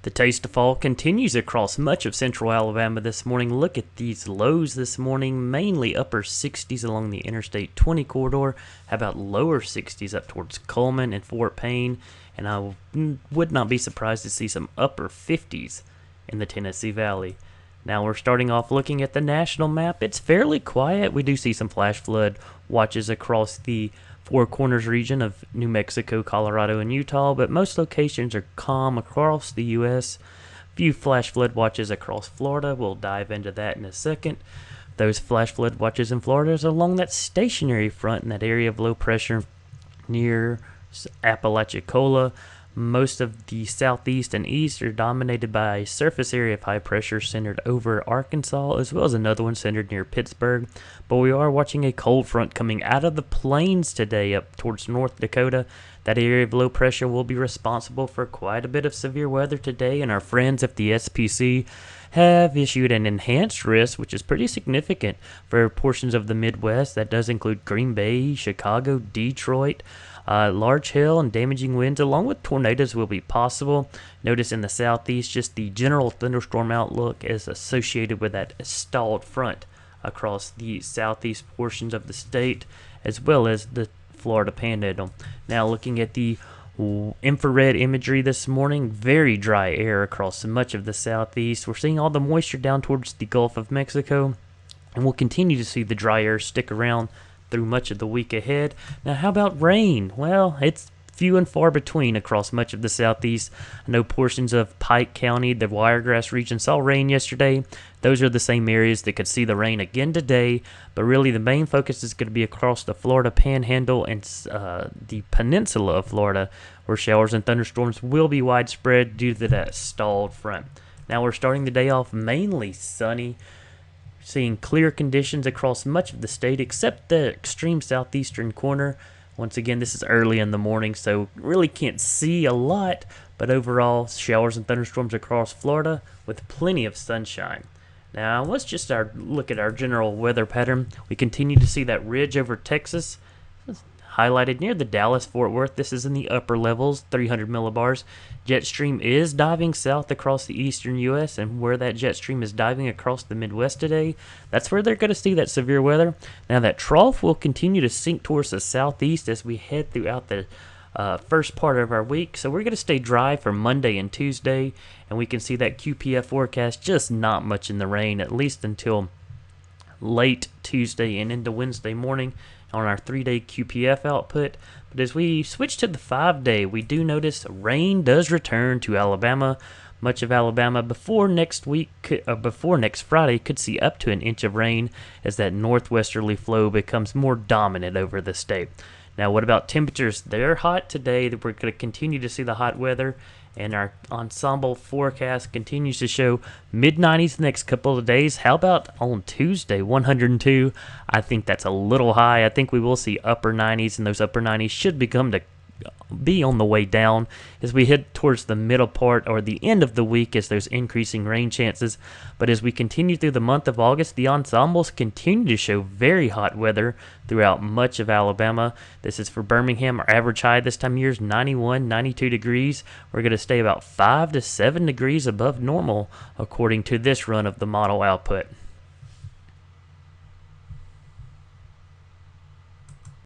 The taste of fall continues across much of central Alabama this morning. Look at these lows this morning, mainly upper 60s along the Interstate 20 corridor. How about lower 60s up towards Coleman and Fort Payne? And I would not be surprised to see some upper 50s in the Tennessee Valley. Now we're starting off looking at the national map. It's fairly quiet. We do see some flash flood watches across the Four Corners region of New Mexico, Colorado, and Utah, but most locations are calm across the U.S. Few flash flood watches across Florida. We'll dive into that in a second. Those flash flood watches in Florida is along that stationary front in that area of low pressure near Apalachicola. Most of the southeast and east are dominated by a surface area of high pressure centered over Arkansas, as well as another one centered near Pittsburgh. But we are watching a cold front coming out of the plains today up towards North Dakota. That area of low pressure will be responsible for quite a bit of severe weather today, and our friends at the SPC have issued an enhanced risk, which is pretty significant for portions of the Midwest. That does include Green Bay, Chicago, Detroit. Large hail and damaging winds along with tornadoes will be possible. Notice in the southeast, just the general thunderstorm outlook is associated with that stalled front across the southeast portions of the state, as well as the Florida Panhandle. Now looking at the infrared imagery this morning, very dry air across much of the southeast. We're seeing all the moisture down towards the Gulf of Mexico, and we'll continue to see the dry air stick around through much of the week ahead. Now, how about rain? Well, it's few and far between across much of the southeast. I know portions of Pike County, the Wiregrass region, saw rain yesterday. Those are the same areas that could see the rain again today, but really the main focus is going to be across the Florida Panhandle and the peninsula of Florida, where showers and thunderstorms will be widespread due to that stalled front. Now, we're starting the day off mainly sunny, seeing clear conditions across much of the state except the extreme southeastern corner. Once again, this is early in the morning, so really can't see a lot, but overall, showers and thunderstorms across Florida with plenty of sunshine. Now, let's just look at our general weather pattern. We continue to see that ridge over Texas, highlighted near the Dallas-Fort Worth. This is in the upper levels, 300 millibars. Jet stream is diving south across the eastern U.S., and where that jet stream is diving across the Midwest today, that's where they're going to see that severe weather. Now, that trough will continue to sink towards the southeast as we head throughout the first part of our week. So we're going to stay dry for Monday and Tuesday, and we can see that QPF forecast, just not much in the rain, at least until late Tuesday and into Wednesday morning on our 3-day QPF output. But as we switch to the 5-day, we do notice rain does return to Alabama. Much of Alabama before next Friday could see up to an inch of rain as that northwesterly flow becomes more dominant over the state. Now, what about temperatures? They're hot today. We're going to continue to see the hot weather, and our ensemble forecast continues to show mid-90s the next couple of days. How about on Tuesday, 102? I think that's a little high. I think we will see upper 90s, and those upper 90s should be on the way down as we head towards the middle part or the end of the week as there's increasing rain chances. But as we continue through the month of August, the ensembles continue to show very hot weather throughout much of Alabama. This is for Birmingham. Our average high this time of year is 91, 92 degrees. We're going to stay about 5 to 7 degrees above normal according to this run of the model output.